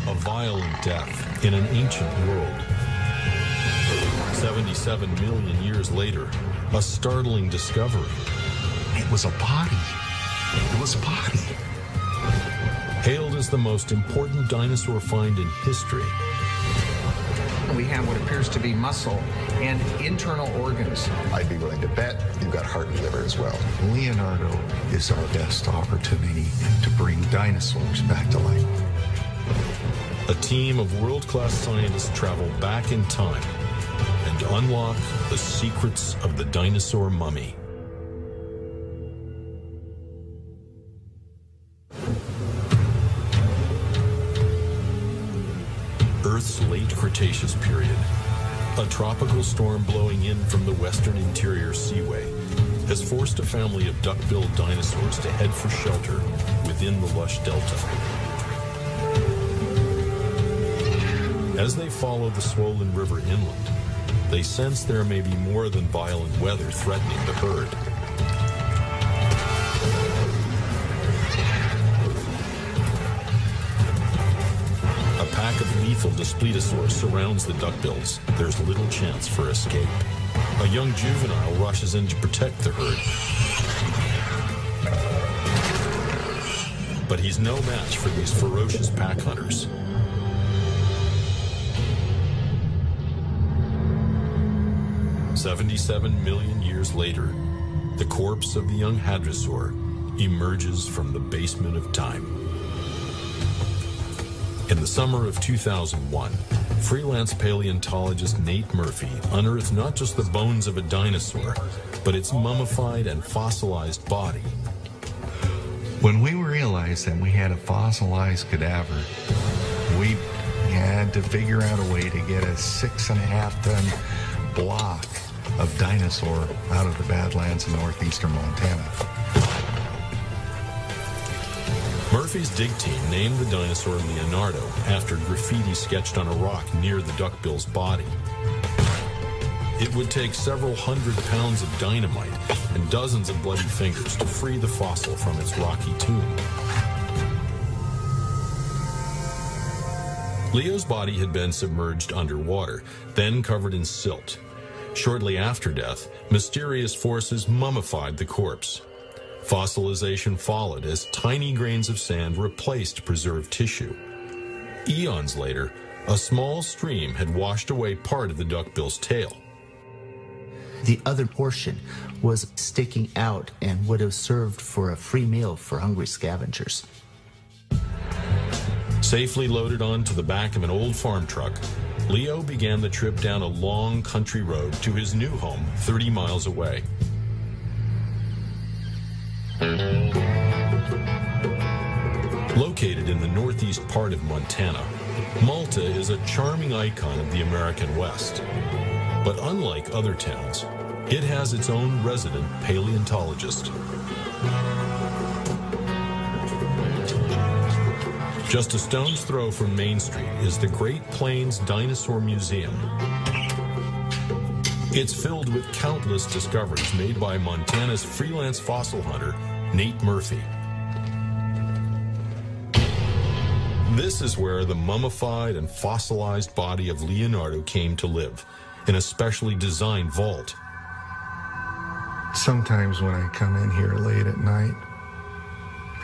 A violent death in an ancient world. 77 million years later, a startling discovery. It was a body. It was a body. Hailed as the most important dinosaur find in history. We have what appears to be muscle and internal organs. I'd be willing to bet you've got heart and liver as well. Leonardo is our best opportunity to bring dinosaurs back to life. A team of world-class scientists travel back in time and unlock the secrets of the dinosaur mummy. Earth's late Cretaceous period. A tropical storm blowing in from the western interior seaway has forced a family of duck-billed dinosaurs to head for shelter within the lush delta. As they follow the swollen river inland, they sense there may be more than violent weather threatening the herd. A pack of lethal Daspletosaurs surrounds the duckbills. There's little chance for escape. A young juvenile rushes in to protect the herd. But he's no match for these ferocious pack hunters. "77 million years later, the corpse of the young hadrosaur emerges from the basement of time." In the summer of 2001, freelance paleontologist Nate Murphy unearthed not just the bones of a dinosaur, but its mummified and fossilized body. When we realized that we had a fossilized cadaver, we had to figure out a way to get a 6.5-ton block of dinosaur out of the Badlands in northeastern Montana. Murphy's dig team named the dinosaur Leonardo after graffiti sketched on a rock near the duckbill's body. It would take several hundred pounds of dynamite and dozens of bloody fingers to free the fossil from its rocky tomb. Leo's body had been submerged underwater, then covered in silt. Shortly after death, mysterious forces mummified the corpse. Fossilization followed as tiny grains of sand replaced preserved tissue. Eons later, a small stream had washed away part of the duckbill's tail. The other portion was sticking out and would have served for a free meal for hungry scavengers. Safely loaded onto the back of an old farm truck, Leo began the trip down a long country road to his new home 30 miles away. Located in the northeast part of Montana, Malta is a charming icon of the American West. But unlike other towns, it has its own resident paleontologist. Just a stone's throw from Main Street is the Great Plains Dinosaur Museum. It's filled with countless discoveries made by Montana's freelance fossil hunter, Nate Murphy. This is where the mummified and fossilized body of Leonardo came to live, in a specially designed vault. Sometimes when I come in here late at night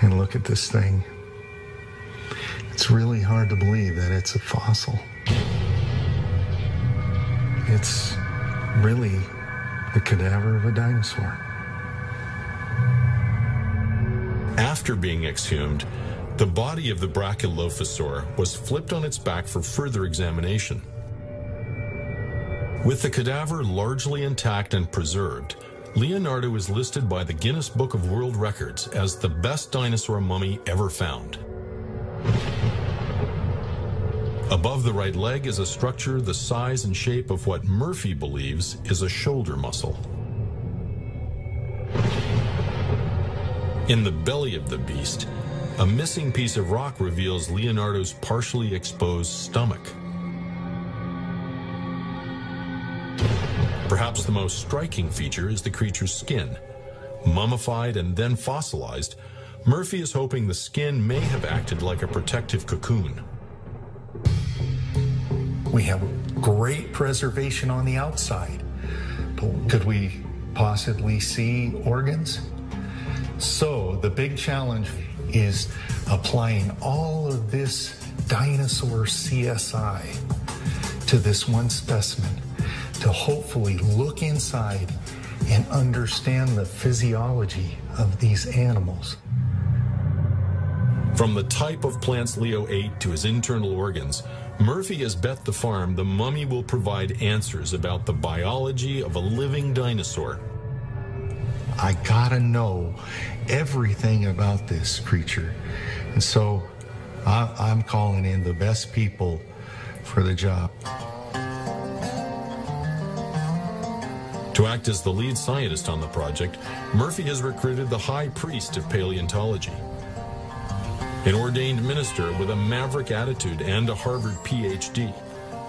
and look at this thing, it's really hard to believe that it's a fossil. It's really the cadaver of a dinosaur. After being exhumed, the body of the Brachylophosaur was flipped on its back for further examination. With the cadaver largely intact and preserved, Leonardo is listed by the Guinness Book of World Records as the best dinosaur mummy ever found. Above the right leg is a structure the size and shape of what Murphy believes is a shoulder muscle. In the belly of the beast, a missing piece of rock reveals Leonardo's partially exposed stomach. Perhaps the most striking feature is the creature's skin. Mummified and then fossilized, Murphy is hoping the skin may have acted like a protective cocoon. We have great preservation on the outside. But could we possibly see organs? So the big challenge is applying all of this dinosaur CSI to this one specimen to hopefully look inside and understand the physiology of these animals. From the type of plants Leo ate to his internal organs, Murphy has bet the farm the mummy will provide answers about the biology of a living dinosaur. I gotta know everything about this creature. And so I'm calling in the best people for the job. To act as the lead scientist on the project, Murphy has recruited the high priest of paleontology, an ordained minister with a maverick attitude and a Harvard PhD.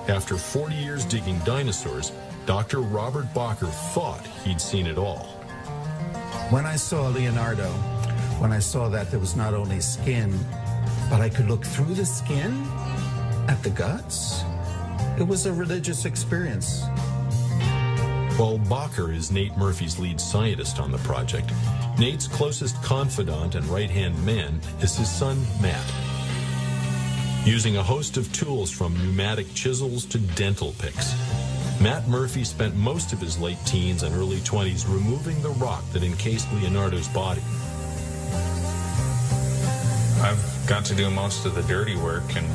After 40 years digging dinosaurs, Dr. Robert Bacher thought he'd seen it all. When I saw Leonardo, when I saw that there was not only skin, but I could look through the skin at the guts, it was a religious experience. While Bacher is Nate Murphy's lead scientist on the project, Nate's closest confidant and right-hand man is his son, Matt. Using a host of tools from pneumatic chisels to dental picks, Matt Murphy spent most of his late teens and early 20s removing the rock that encased Leonardo's body. I've got to do most of the dirty work, and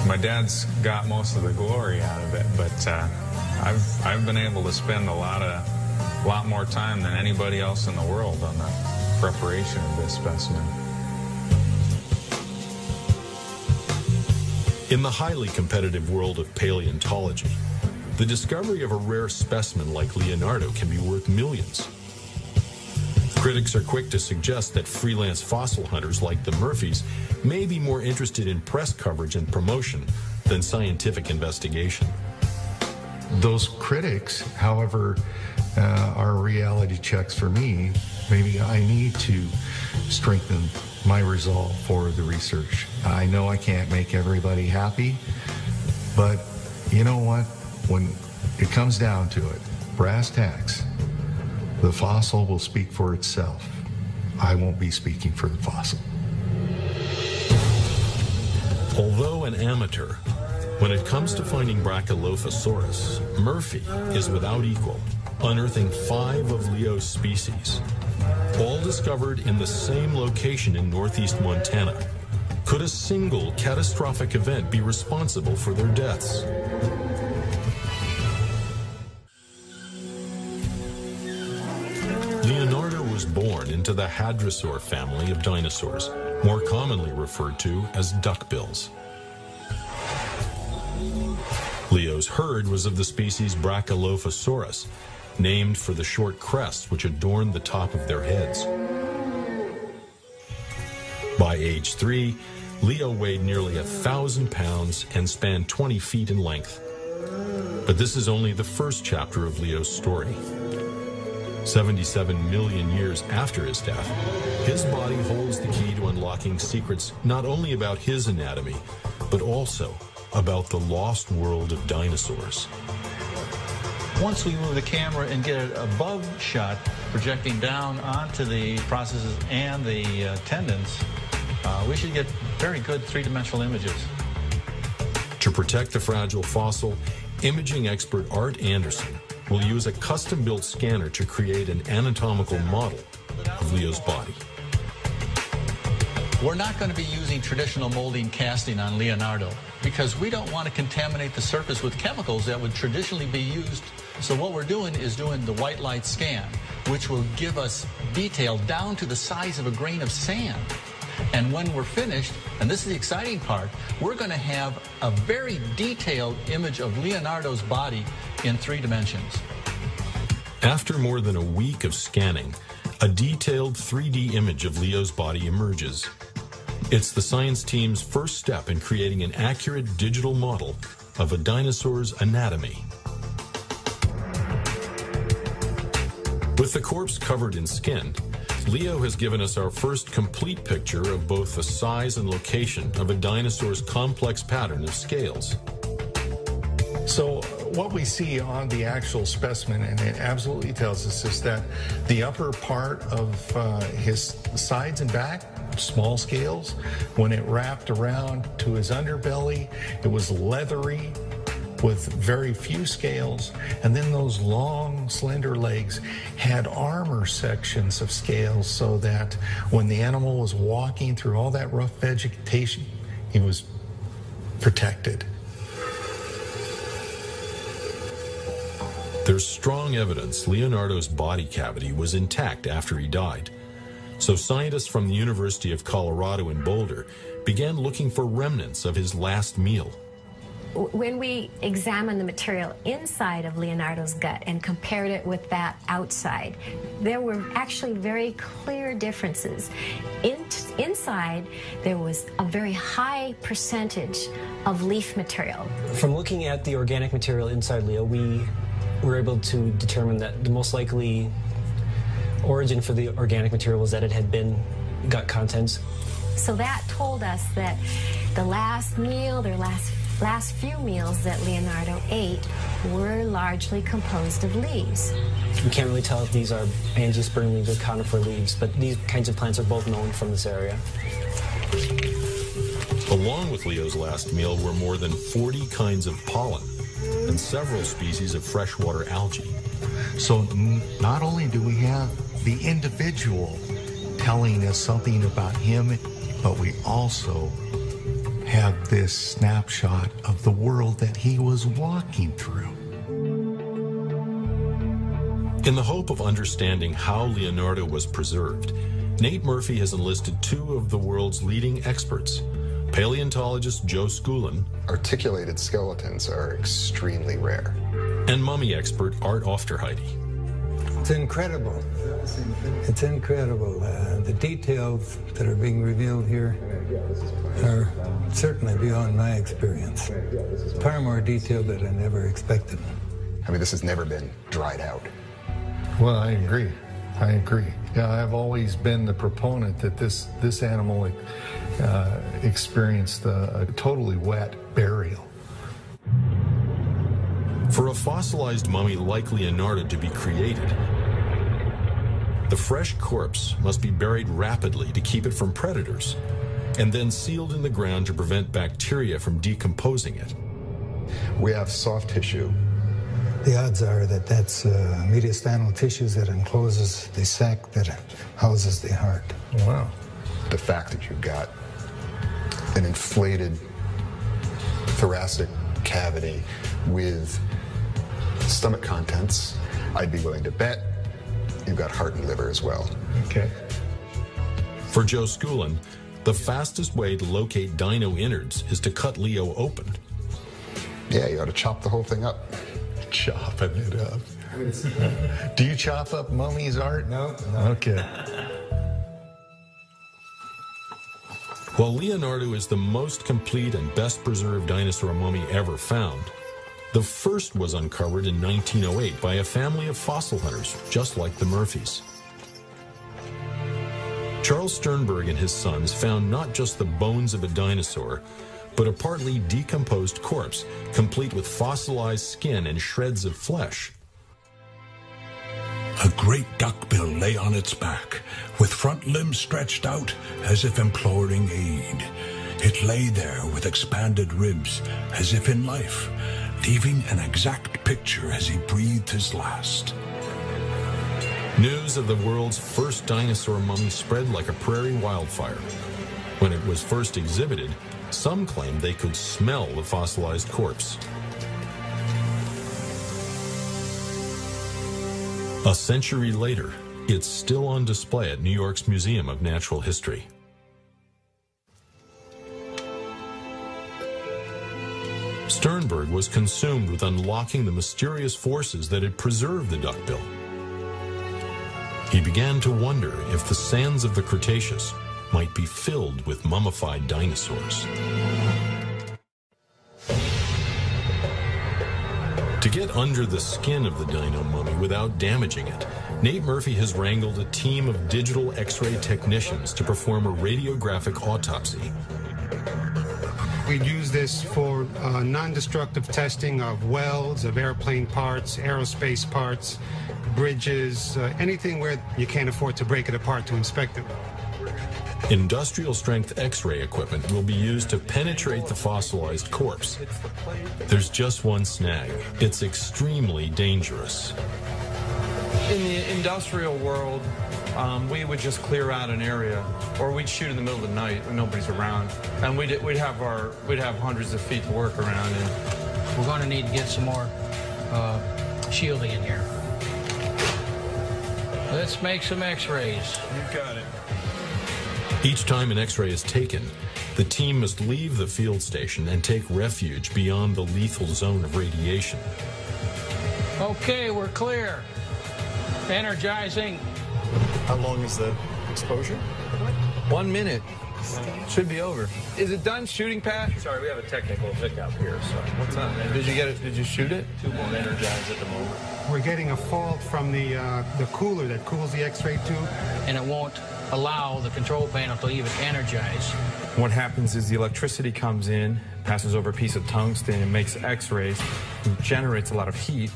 my dad's got most of the glory out of it, but I've been able to spend a lot more time than anybody else in the world on the preparation of this specimen. In the highly competitive world of paleontology, the discovery of a rare specimen like Leonardo can be worth millions. Critics are quick to suggest that freelance fossil hunters like the Murphys may be more interested in press coverage and promotion than scientific investigation. Those critics, however, are reality checks for me. Maybe I need to strengthen my resolve for the research. I know I can't make everybody happy, but you know what? When it comes down to it, brass tacks, the fossil will speak for itself. I won't be speaking for the fossil. Although an amateur, when it comes to finding Brachylophosaurus, Murphy is without equal, unearthing 5 of Leo's species, all discovered in the same location in northeast Montana. Could a single catastrophic event be responsible for their deaths? Leonardo was born into the Hadrosaur family of dinosaurs, more commonly referred to as duckbills. Leo's herd was of the species Brachylophosaurus, named for the short crests which adorned the top of their heads. By age 3, Leo weighed nearly 1,000 pounds and spanned 20 feet in length. But this is only the first chapter of Leo's story. 77 million years after his death, his body holds the key to unlocking secrets not only about his anatomy, but also about the lost world of dinosaurs. Once we move the camera and get an above shot projecting down onto the processes and the tendons, we should get very good three-dimensional images. To protect the fragile fossil, imaging expert Art Anderson will use a custom-built scanner to create an anatomical model of Leo's body. We're not going to be using traditional molding casting on Leonardo because we don't want to contaminate the surface with chemicals that would traditionally be used. So what we're doing is doing the white light scan, which will give us detail down to the size of a grain of sand. And when we're finished, and this is the exciting part, we're going to have a very detailed image of Leonardo's body in 3 dimensions. After more than a week of scanning, a detailed 3D image of Leo's body emerges. It's the science team's first step in creating an accurate digital model of a dinosaur's anatomy. With the corpse covered in skin, Leo has given us our first complete picture of both the size and location of a dinosaur's complex pattern of scales. So what we see on the actual specimen, and it absolutely tells us, is that the upper part of his sides and back, small scales, when it wrapped around to his underbelly, it was leathery with very few scales, and then those long, slender legs had armor sections of scales so that when the animal was walking through all that rough vegetation, he was protected. There's strong evidence Leonardo's body cavity was intact after he died. So scientists from the University of Colorado in Boulder began looking for remnants of his last meal. When we examined the material inside of Leonardo's gut and compared it with that outside, there were actually very clear differences. Inside, there was a very high percentage of leaf material. From looking at the organic material inside Leo, we were able to determine that the most likely origin for the organic material was that it had been gut contents. So that told us that the last meal, their last few meals that Leonardo ate were largely composed of leaves. We can't really tell if these are angiosperm leaves or conifer leaves, but these kinds of plants are both known from this area. Along with Leo's last meal were more than 40 kinds of pollen and several species of freshwater algae. So not only do we have the individual telling us something about him, but we also have this snapshot of the world that he was walking through. In the hope of understanding how Leonardo was preserved, Nate Murphy has enlisted two of the world's leading experts, paleontologist Joe Schoolin. Articulated skeletons are extremely rare. And mummy expert Art Ofterheide. It's incredible. It's incredible. The details that are being revealed here are certainly beyond my experience. Far more detailed than I never expected. I mean, this has never been dried out. Well, I agree. I agree. Yeah, I've always been the proponent that this animal experienced a totally wet burial. For a fossilized mummy like Leonardo to be created, the fresh corpse must be buried rapidly to keep it from predators, and then sealed in the ground to prevent bacteria from decomposing it. We have soft tissue. The odds are that that's mediastinal tissues that encloses the sac that houses the heart. Wow. The fact that you've got an inflated thoracic cavity with stomach contents, I'd be willing to bet you've got heart and liver as well. Okay. For Joe Schoolin, the fastest way to locate dino innards is to cut Leo open. Yeah, you ought to chop the whole thing up. Chopping it up. Do you chop up mummies, Art? No. Okay. While Leonardo is the most complete and best preserved dinosaur mummy ever found, the first was uncovered in 1908 by a family of fossil hunters, just like the Murphys. Charles Sternberg and his sons found not just the bones of a dinosaur, but a partly decomposed corpse, complete with fossilized skin and shreds of flesh. A great duckbill lay on its back, with front limbs stretched out as if imploring aid. It lay there with expanded ribs, as if in life, leaving an exact picture as he breathed his last. News of the world's first dinosaur mummy spread like a prairie wildfire. When it was first exhibited, some claimed they could smell the fossilized corpse. A century later, it's still on display at New York's Museum of Natural History. Sternberg was consumed with unlocking the mysterious forces that had preserved the duckbill. He began to wonder if the sands of the Cretaceous might be filled with mummified dinosaurs. To get under the skin of the dino mummy without damaging it, Nate Murphy has wrangled a team of digital X-ray technicians to perform a radiographic autopsy. We'd use this for non-destructive testing of welds, of airplane parts, aerospace parts, bridges, anything where you can't afford to break it apart to inspect it. Industrial-strength X-ray equipment will be used to penetrate the fossilized corpse. There's just one snag. It's extremely dangerous. In the industrial world, we would just clear out an area, or we'd shoot in the middle of the night when nobody's around, and we'd have hundreds of feet to work around. And we're going to need to get some more shielding in here. Let's make some X-rays. You've got it. Each time an X-ray is taken, the team must leave the field station and take refuge beyond the lethal zone of radiation. Okay, we're clear. Energizing. How long is the exposure? 1 minute. Should be over. Is it done shooting, Pat? Sorry, we have a technical hiccup here. So what's up? Did you get it? Did you shoot it? Tube won't energize at the moment. We're getting a fault from the cooler that cools the X-ray tube, and it won't allow the control panel to even energize. What happens is the electricity comes in, passes over a piece of tungsten, and makes X-rays, and generates a lot of heat,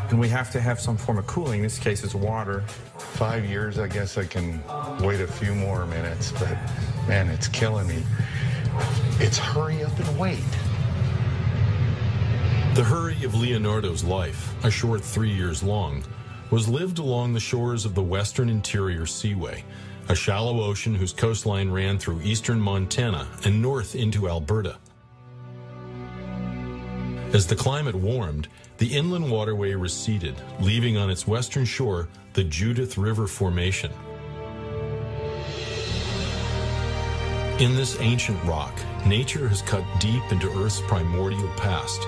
and we have to have some form of cooling. In this case, it's water. 5 years, I guess I can wait a few more minutes, but man, it's killing me. It's hurry up and wait. The hurry of Leonardo's life, a short 3 years long, was lived along the shores of the Western Interior Seaway, a shallow ocean whose coastline ran through eastern Montana and north into Alberta. As the climate warmed, the inland waterway receded, leaving on its western shore the Judith River Formation. In this ancient rock, nature has cut deep into Earth's primordial past,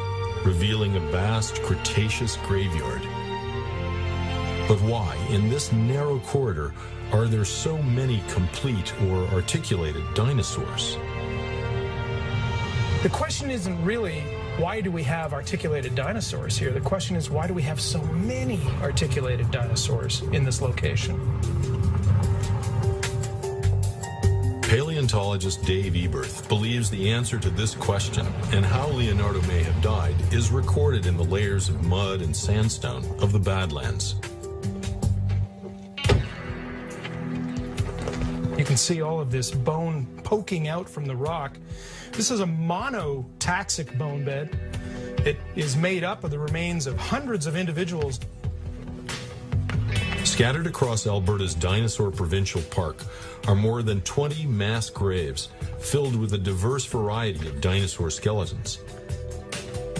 revealing a vast Cretaceous graveyard. But why, in this narrow corridor, are there so many complete or articulated dinosaurs? The question isn't really, why do we have articulated dinosaurs here? The question is, why do we have so many articulated dinosaurs in this location? Paleontologist Dave Eberth believes the answer to this question and how Leonardo may have died is recorded in the layers of mud and sandstone of the Badlands. You can see all of this bone poking out from the rock. This is a monotaxic bone bed. It is made up of the remains of hundreds of individuals. Scattered across Alberta's Dinosaur Provincial Park are more than 20 mass graves filled with a diverse variety of dinosaur skeletons.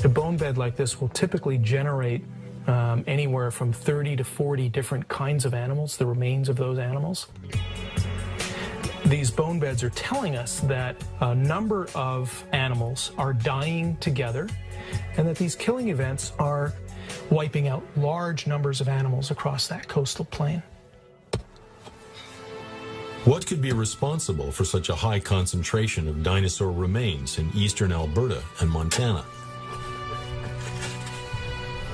A bone bed like this will typically generate anywhere from 30 to 40 different kinds of animals, the remains of those animals. These bone beds are telling us that a number of animals are dying together and that these killing events are wiping out large numbers of animals across that coastal plain. What could be responsible for such a high concentration of dinosaur remains in eastern Alberta and Montana?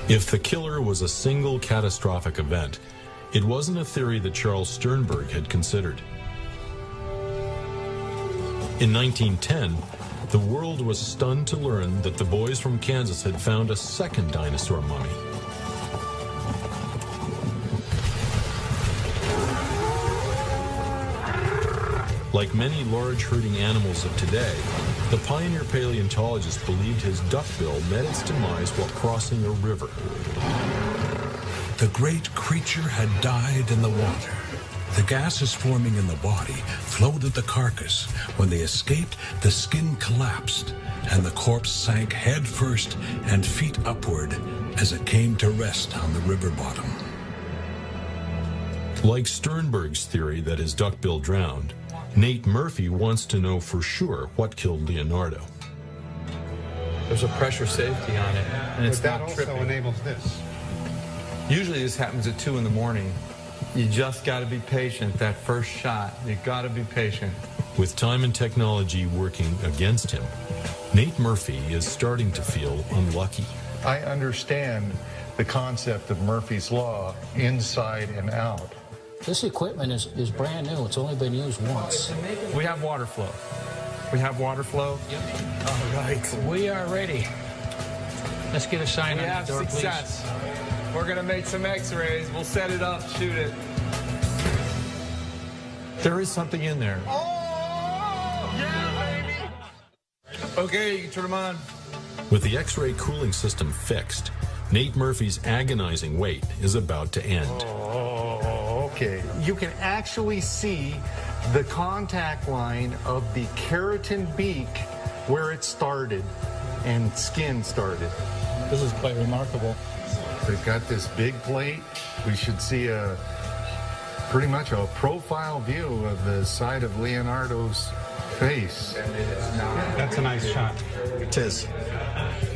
If the killer was a single catastrophic event, it wasn't a theory that Charles Sternberg had considered. In 1910, the world was stunned to learn that the boys from Kansas had found a second dinosaur mummy. Like many large herding animals of today, the pioneer paleontologist believed his duckbill met its demise while crossing a river. The great creature had died in the water. The gases forming in the body floated the carcass. When they escaped, the skin collapsed, and the corpse sank head first and feet upward as it came to rest on the river bottom. Like Sternberg's theory that his duckbill drowned, Nate Murphy wants to know for sure what killed Leonardo. There's a pressure safety on it, and it's but not that tripping. also enables this. Usually this happens at 2 in the morning. You just got to be patient. That first shot, you got to be patient. With time and technology working against him, Nate Murphy is starting to feel unlucky. I understand the concept of Murphy's Law inside and out. This equipment is brand new. It's only been used once. We have water flow. We have water flow. Yep. All right. We are ready. Let's get a sign on the door, success. please. We're going to make some x-rays. We'll set it up, shoot it. There is something in there. Oh, yeah, baby. Okay, you can turn them on. With the X-ray cooling system fixed, Nate Murphy's agonizing wait is about to end. Oh, okay. You can actually see the contact line of the keratin beak where it started and skin started. This is quite remarkable. They've got this big plate. We should see pretty much a profile view of the side of Leonardo's face. That's a nice shot. It is.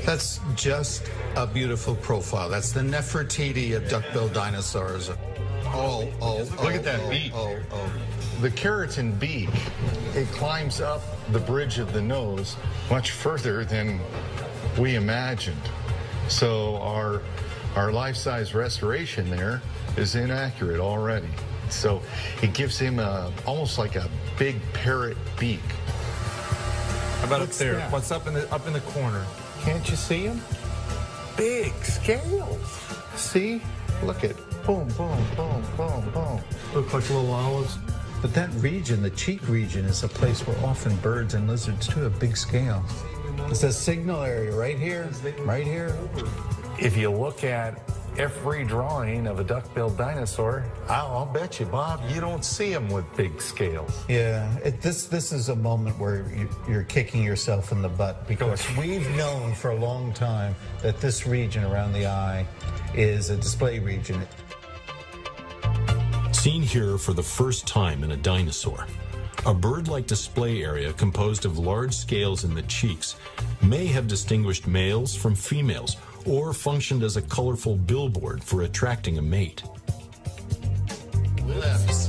That's just a beautiful profile. That's the Nefertiti of duck-billed dinosaurs. Look at that beak. The keratin beak, it climbs up the bridge of the nose much further than we imagined. So our life-size restoration there is inaccurate already. So it gives him almost like a big parrot beak. How about up there? What's up in the corner? Can't you see him? Big scales. See? Look at boom, boom, boom, boom, boom. Look like little olives. But that region, the cheek region, is a place where often birds and lizards too have big scales. It's a signal area right here, right here. If you look at every drawing of a duck-billed dinosaur, I'll bet you, Bob, you don't see them with big scales. Yeah, this is a moment where you're kicking yourself in the butt, because we've known for a long time that this region around the eye is a display region. Seen here for the first time in a dinosaur, a bird-like display area composed of large scales in the cheeks may have distinguished males from females, or functioned as a colorful billboard for attracting a mate.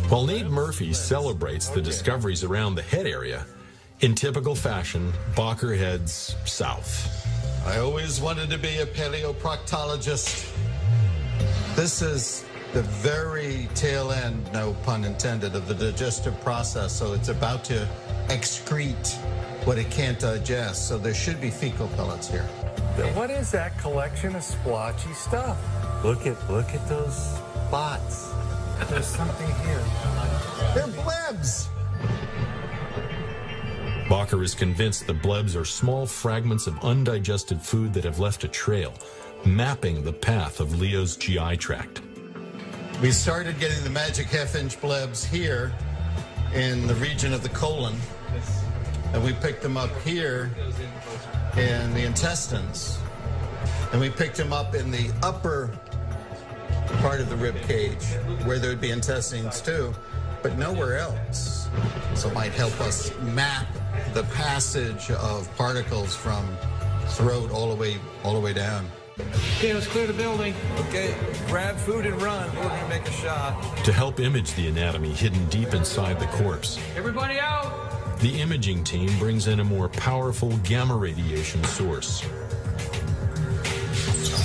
While Nate Murphy celebrates the discoveries around the head area, in typical fashion, Bacher heads south. I always wanted to be a paleoproctologist. This is the very tail end, no pun intended, of the digestive process, so it's about to excrete what it can't digest, so there should be fecal pellets here. What is that collection of splotchy stuff? Look at those spots. There's something here. They're blebs. Bacher is convinced the blebs are small fragments of undigested food that have left a trail, mapping the path of Leo's GI tract. We started getting the magic half-inch blebs here in the region of the colon, and we picked them up here in the intestines, and we picked them up in the upper part of the rib cage where there would be intestines too, but nowhere else. So it might help us map the passage of particles from throat all the way down. Okay, let's clear the building. Okay, grab food and run. We're going to make a shot. To help image the anatomy hidden deep inside the corpse, Everybody out! the imaging team brings in a more powerful gamma radiation source.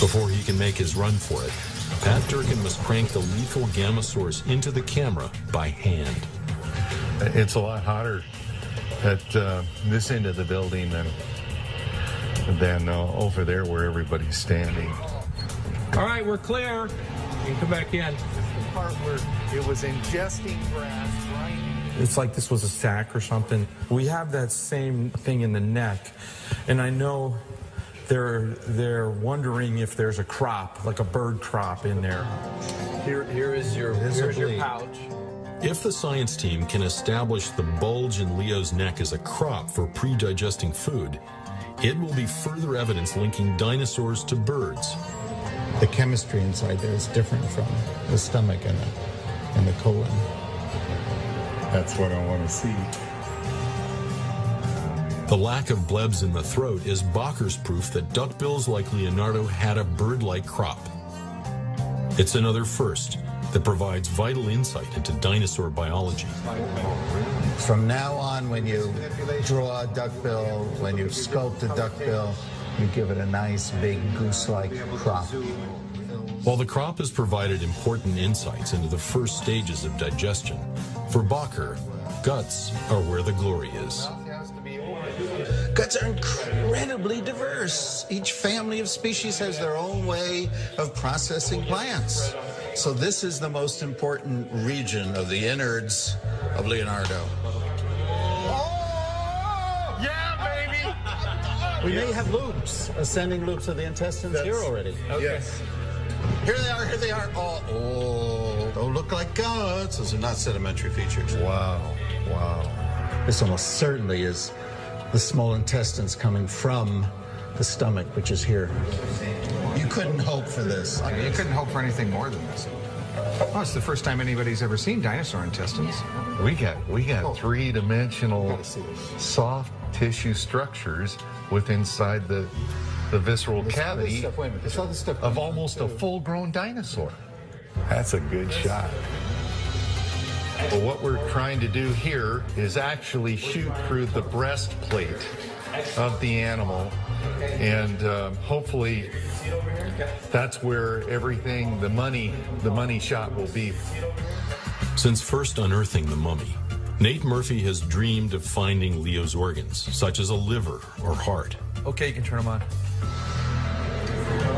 Before he can make his run for it, Pat Durkin must crank the lethal gamma source into the camera by hand. It's a lot hotter at this end of the building than over there where everybody's standing. All right, we're clear. You can come back in. The part where it was ingesting grass, right? It's like this was a sack or something. We have that same thing in the neck, and I know they're wondering if there's a crop, like a bird crop in there. Here's your pouch. If the science team can establish the bulge in Leo's neck as a crop for pre-digesting food, it will be further evidence linking dinosaurs to birds. The chemistry inside there is different from the stomach and the colon. That's what I want to see. The lack of blebs in the throat is Bacher's proof that duckbills like Leonardo had a bird-like crop. It's another first that provides vital insight into dinosaur biology. From now on, when you draw a duckbill, when you sculpt a duckbill, you give it a nice big goose-like crop. While the crop has provided important insights into the first stages of digestion, for Bacher, guts are where the glory is. Guts are incredibly diverse. Each family of species has their own way of processing plants. So this is the most important region of the innards of Leonardo. We may have loops, ascending loops of the intestines here already. Okay. Yes. Here they are, here they are. Oh, don't look like guts. Those are not sedimentary features. Wow. Wow. This almost certainly is the small intestines coming from the stomach, which is here. You couldn't hope for this. I mean, you couldn't hope for anything more than this. Oh, it's the first time anybody's ever seen dinosaur intestines. We got three-dimensional soft tissue structures inside the visceral cavity of almost a full-grown dinosaur. That's a good shot. But what we're trying to do here is actually shoot through the breastplate of the animal, and hopefully that's where everything, the money shot will be. Since first unearthing the mummy, Nate Murphy has dreamed of finding Leo's organs, such as a liver or heart. Okay, you can turn them on.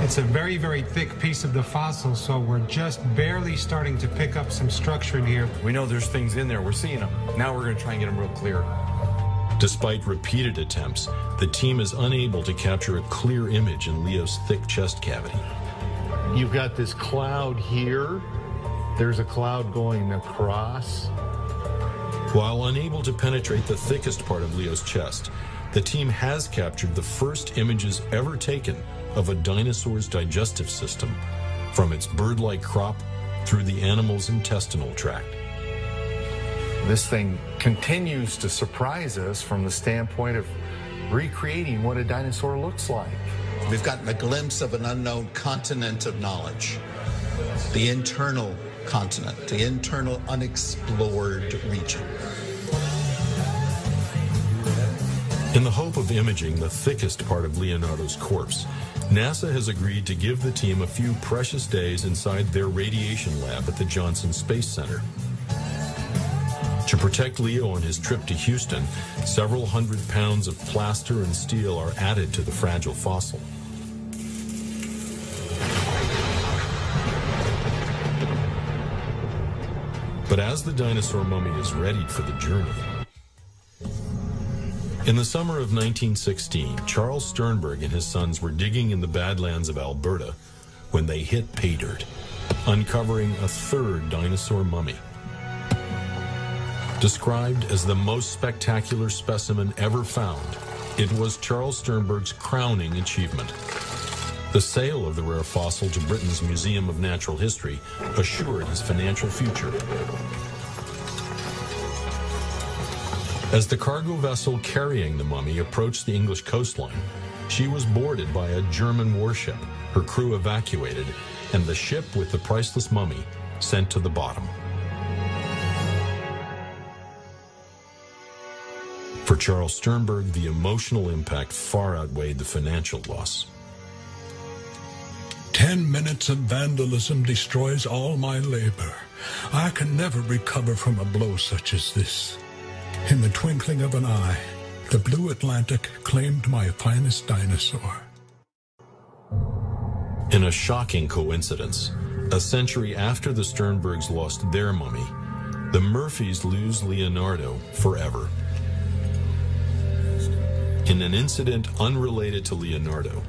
It's a very, very thick piece of the fossil, so we're just barely starting to pick up some structure in here. We know there's things in there. We're seeing them. Now we're going to try and get them real clear. Despite repeated attempts, the team is unable to capture a clear image in Leo's thick chest cavity. You've got this cloud here. There's a cloud going across. While unable to penetrate the thickest part of Leo's chest, the team has captured the first images ever taken of a dinosaur's digestive system, from its bird-like crop through the animal's intestinal tract. This thing continues to surprise us from the standpoint of recreating what a dinosaur looks like. We've gotten a glimpse of an unknown continent of knowledge, the internal continent, the internal unexplored region. In the hope of imaging the thickest part of Leonardo's corpse, NASA has agreed to give the team a few precious days inside their radiation lab at the Johnson Space Center. To protect Leo on his trip to Houston, several hundred pounds of plaster and steel are added to the fragile fossil. But as the dinosaur mummy is readied for the journey, in the summer of 1916, Charles Sternberg and his sons were digging in the Badlands of Alberta when they hit pay dirt, uncovering a third dinosaur mummy. Described as the most spectacular specimen ever found, it was Charles Sternberg's crowning achievement. The sale of the rare fossil to Britain's Museum of Natural History assured his financial future. As the cargo vessel carrying the mummy approached the English coastline, she was boarded by a German warship, her crew evacuated, and the ship with the priceless mummy sent to the bottom. For Charles Sternberg, the emotional impact far outweighed the financial loss. 10 minutes of vandalism destroys all my labor. I can never recover from a blow such as this. In the twinkling of an eye, the blue Atlantic claimed my finest dinosaur. In a shocking coincidence, a century after the Sternbergs lost their mummy, the Murphys lose Leonardo forever. In an incident unrelated to Leonardo,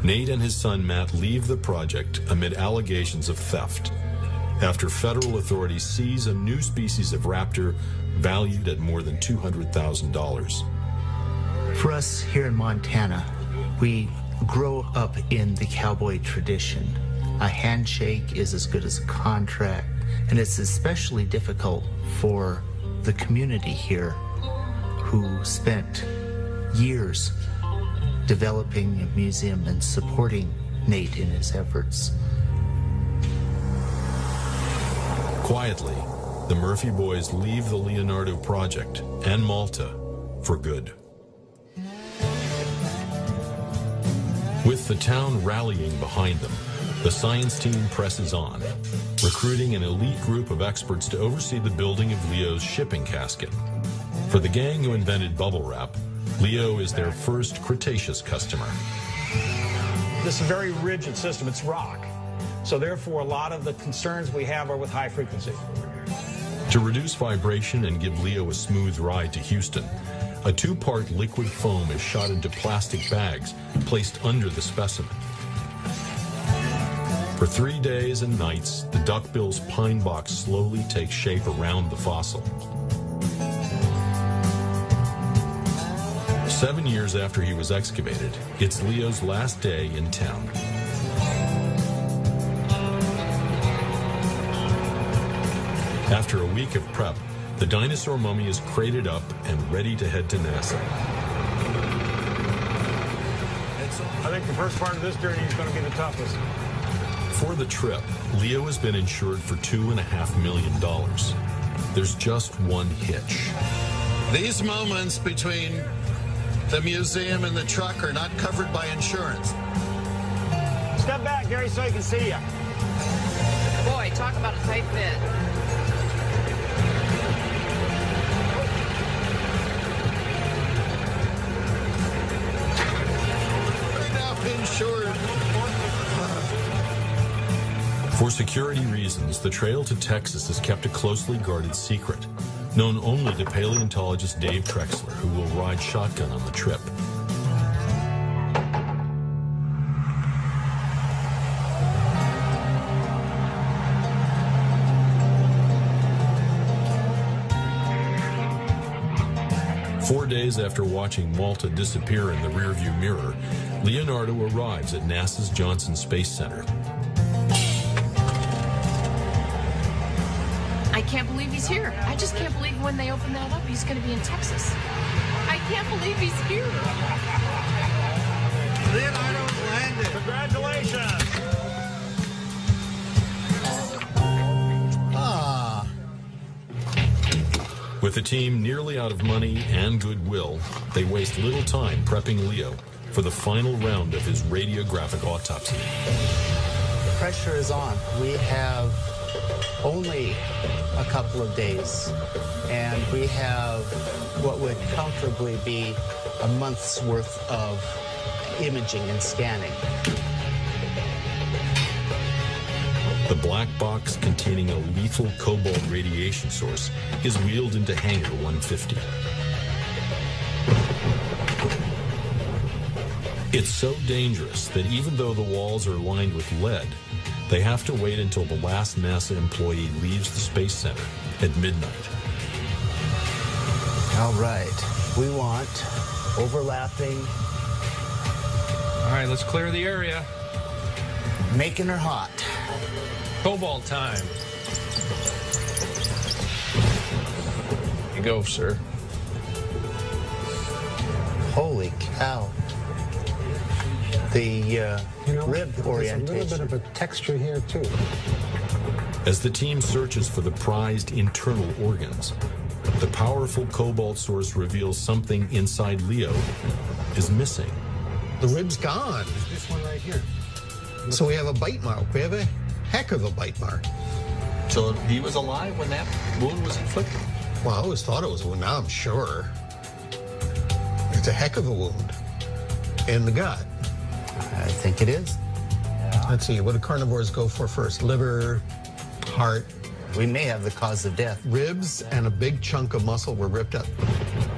Nate and his son Matt leave the project amid allegations of theft, after federal authorities seize a new species of raptor valued at more than $200,000. For us here in Montana, we grow up in the cowboy tradition. A handshake is as good as a contract, and it's especially difficult for the community here who spent years developing a museum and supporting Nate in his efforts. Quietly, the Murphy boys leave the Leonardo project and Malta for good. With the town rallying behind them, the science team presses on, recruiting an elite group of experts to oversee the building of Leo's shipping casket. For the gang who invented bubble wrap, Leo is their first Cretaceous customer. This is a very rigid system. It's rock. So therefore, a lot of the concerns we have are with high frequency. To reduce vibration and give Leo a smooth ride to Houston, a 2-part liquid foam is shot into plastic bags placed under the specimen. For 3 days and nights, the duckbill's pine box slowly takes shape around the fossil. 7 years after he was excavated, it's Leo's last day in town. After a week of prep, the dinosaur mummy is crated up and ready to head to NASA. I think the first part of this journey is going to be the toughest. For the trip, Leo has been insured for $2.5 million. There's just one hitch. These moments between the museum and the truck are not covered by insurance. Step back, Gary, so I can see you. Boy, talk about a tight fit. We're now insured. For security reasons, the trail to Texas has kept a closely guarded secret, known only to paleontologist Dave Trexler, who will ride shotgun on the trip. Four days after watching Malta disappear in the rearview mirror, Leonardo arrives at NASA's Johnson Space Center. I can't believe he's here. I just can't believe when they open that up, he's going to be in Texas. I can't believe he's here. Leonardo landed. Congratulations. Ah. With the team nearly out of money and goodwill, they waste little time prepping Leo for the final round of his radiographic autopsy. The pressure is on. We have only a couple of days, and we have what would comfortably be a month's worth of imaging and scanning. The black box containing a lethal cobalt radiation source is wheeled into Hangar 150. It's so dangerous that even though the walls are lined with lead, they have to wait until the last NASA employee leaves the Space Center at midnight. All right, we want overlapping. All right, let's clear the area. Making her hot. Cobalt time. Here you go, sir. Holy cow. The rib orientation. There's a little bit of a texture here, too. As the team searches for the prized internal organs, the powerful cobalt source reveals something inside Leo is missing. The rib's gone. This one right here. So we have a bite mark. We have a heck of a bite mark. So he was alive when that wound was inflicted? Well, I always thought it was a wound. Now I'm sure. It's a heck of a wound. In the gut. I think it is. Let's see, what do carnivores go for first? Liver, heart. We may have the cause of death. Ribs and a big chunk of muscle were ripped up.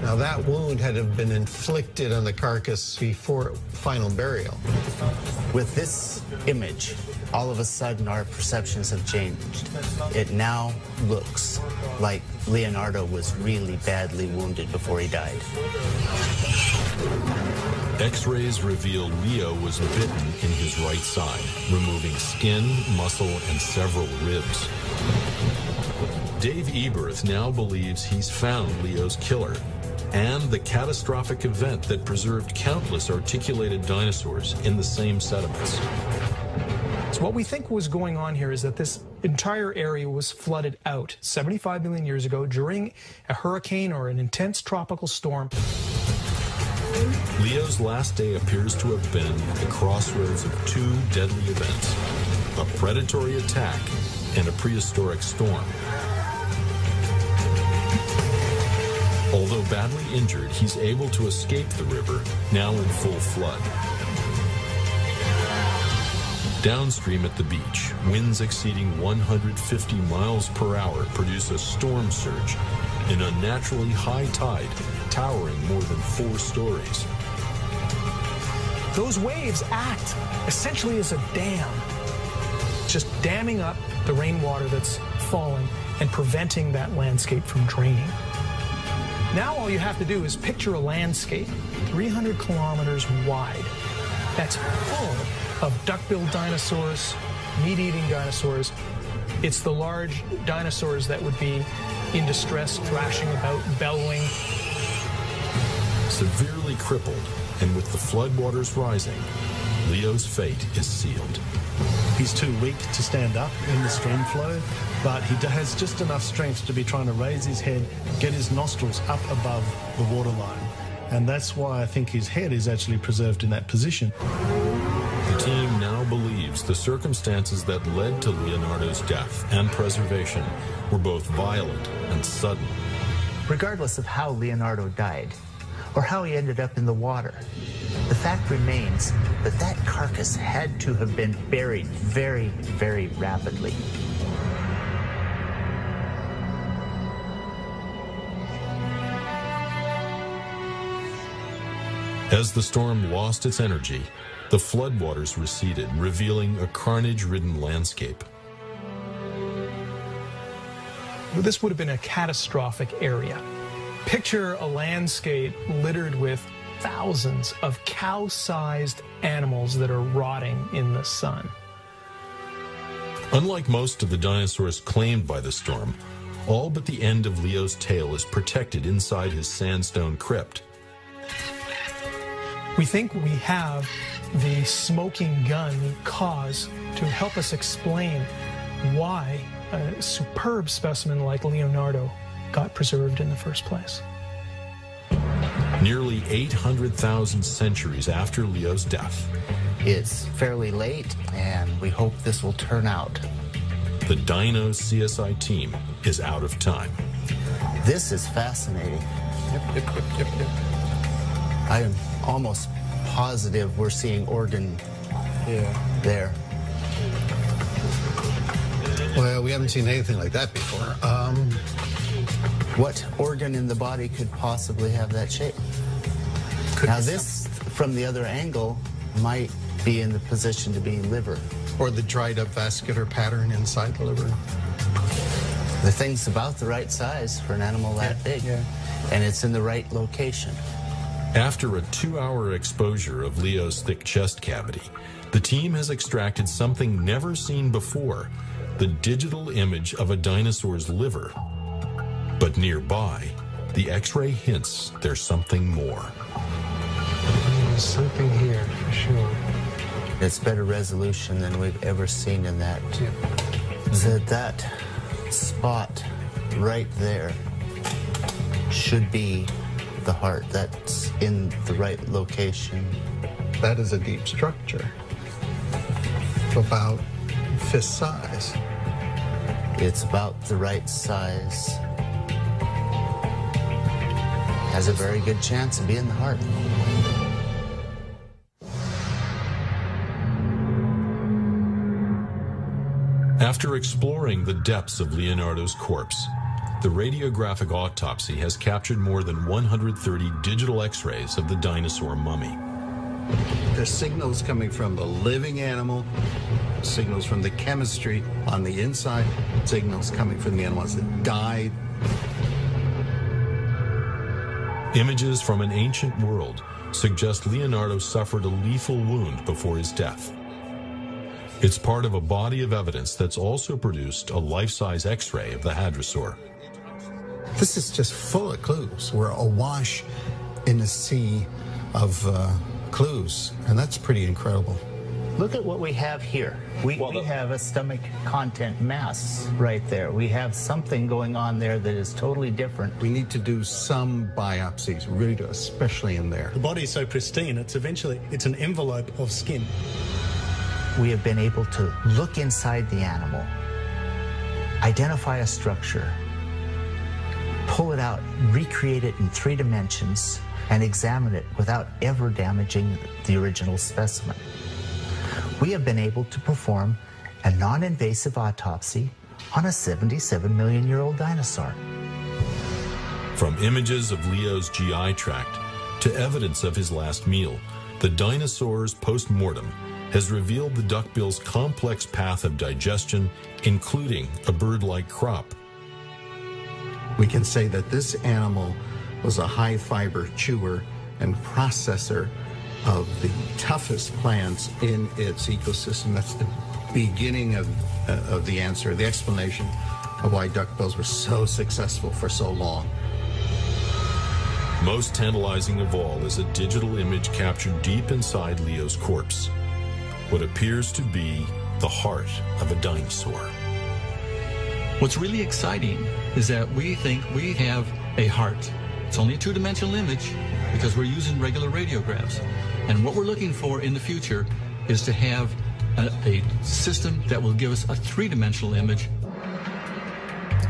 Now that wound had to have been inflicted on the carcass before final burial. With this image, all of a sudden our perceptions have changed. It now looks like Leonardo was really badly wounded before he died. X-rays reveal Leo was bitten in his right side, removing skin, muscle, and several ribs. Dave Eberth now believes he's found Leo's killer and the catastrophic event that preserved countless articulated dinosaurs in the same sediments. So what we think was going on here is that this entire area was flooded out 75 million years ago during a hurricane or an intense tropical storm. Leo's last day appears to have been at the crossroads of two deadly events: a predatory attack and a prehistoric storm. Although badly injured, he's able to escape the river, now in full flood. Downstream at the beach, winds exceeding 150 miles per hour produce a storm surge, an unnaturally high tide towering more than 4 stories. Those waves act essentially as a dam, just damming up the rainwater that's falling and preventing that landscape from draining. Now all you have to do is picture a landscape 300 kilometers wide that's full of duck-billed dinosaurs, meat-eating dinosaurs. It's the large dinosaurs that would be in distress, thrashing about, bellowing. Severely crippled, and with the floodwaters rising, Leo's fate is sealed. He's too weak to stand up in the stream flow, but he has just enough strength to be trying to raise his head, get his nostrils up above the waterline. And that's why I think his head is actually preserved in that position. The team now believes the circumstances that led to Leonardo's death and preservation were both violent and sudden. Regardless of how Leonardo died, or how he ended up in the water, the fact remains that that carcass had to have been buried very, very rapidly. As the storm lost its energy, the floodwaters receded, revealing a carnage-ridden landscape. This would have been a catastrophic area. Picture a landscape littered with thousands of cow-sized animals that are rotting in the sun. Unlike most of the dinosaurs claimed by the storm, all but the end of Leo's tail is protected inside his sandstone crypt. We think we have the smoking gun cause to help us explain why a superb specimen like Leonardo got preserved in the first place. Nearly 800,000 centuries after Leo's death, It's fairly late, and we hope this will turn out. the Dino CSI team is out of time. This is fascinating. I am almost positive we're seeing organ there. Well, we haven't seen anything like that before. What organ in the body could possibly have that shape? Now this, from the other angle, might be in the position to be liver. Or the dried up vascular pattern inside the liver. The thing's about the right size for an animal that big. And it's in the right location. After a 2-hour exposure of Leo's thick chest cavity, the team has extracted something never seen before, the digital image of a dinosaur's liver. But nearby, the X-ray hints there's something more. There's something here, for sure. It's better resolution than we've ever seen in that. That spot right there should be the heart. That's in the right location. That is a deep structure. About fist size. It's about the right size. Has a very good chance of being the heart. After exploring the depths of Leonardo's corpse, the radiographic autopsy has captured more than 130 digital X-rays of the dinosaur mummy. There's signals coming from the living animal, signals from the chemistry on the inside, signals coming from the animals that died. Images from an ancient world suggest Leonardo suffered a lethal wound before his death. It's part of a body of evidence that's also produced a life-size X-ray of the hadrosaur. This is just full of clues. We're awash in a sea of clues, and that's pretty incredible. Look at what we have here. We have a stomach content mass right there. We have something going on there that is totally different. We need to do some biopsies, really do, especially in there. The body is so pristine, it's an envelope of skin. We have been able to look inside the animal, identify a structure, pull it out, recreate it in 3 dimensions, and examine it without ever damaging the original specimen. We have been able to perform a non-invasive autopsy on a 77-million-year-old dinosaur. From images of Leo's GI tract to evidence of his last meal, the dinosaur's post-mortem has revealed the duckbill's complex path of digestion, including a bird-like crop. We can say that this animal was a high-fiber chewer and processor of the toughest plants in its ecosystem. That's the beginning of the answer, the explanation of why duckbills were so successful for so long. Most tantalizing of all is a digital image captured deep inside Leo's corpse, what appears to be the heart of a dinosaur. What's really exciting is that we think we have a heart. It's only a 2-dimensional image because we're using regular radiographs. And what we're looking for in the future is to have a system that will give us a 3-dimensional image.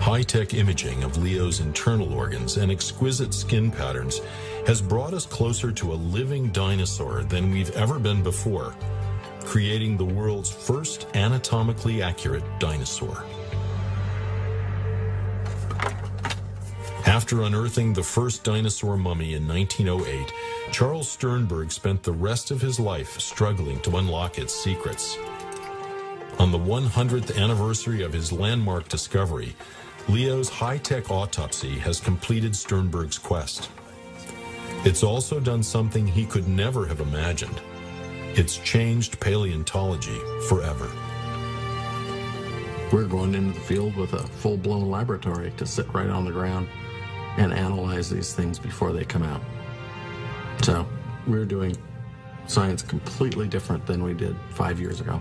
High-tech imaging of Leo's internal organs and exquisite skin patterns has brought us closer to a living dinosaur than we've ever been before, creating the world's first anatomically accurate dinosaur. After unearthing the first dinosaur mummy in 1908, Charles Sternberg spent the rest of his life struggling to unlock its secrets. On the 100th anniversary of his landmark discovery, Leo's high-tech autopsy has completed Sternberg's quest. It's also done something he could never have imagined. It's changed paleontology forever. We're going into the field with a full-blown laboratory to sit right on the ground and analyze these things before they come out. So we're doing science completely different than we did 5 years ago.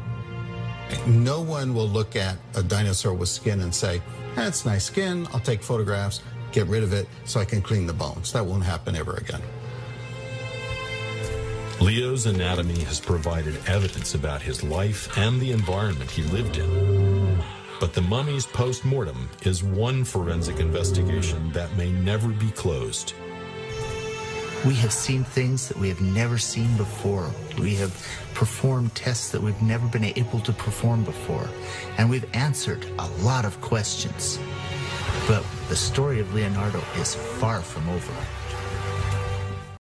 No one will look at a dinosaur with skin and say, that's nice skin, I'll take photographs, get rid of it so I can clean the bones. That won't happen ever again. Leo's anatomy has provided evidence about his life and the environment he lived in. But the mummy's post-mortem is one forensic investigation that may never be closed. We have seen things that we have never seen before. We have performed tests that we've never been able to perform before. And we've answered a lot of questions. But the story of Leonardo is far from over.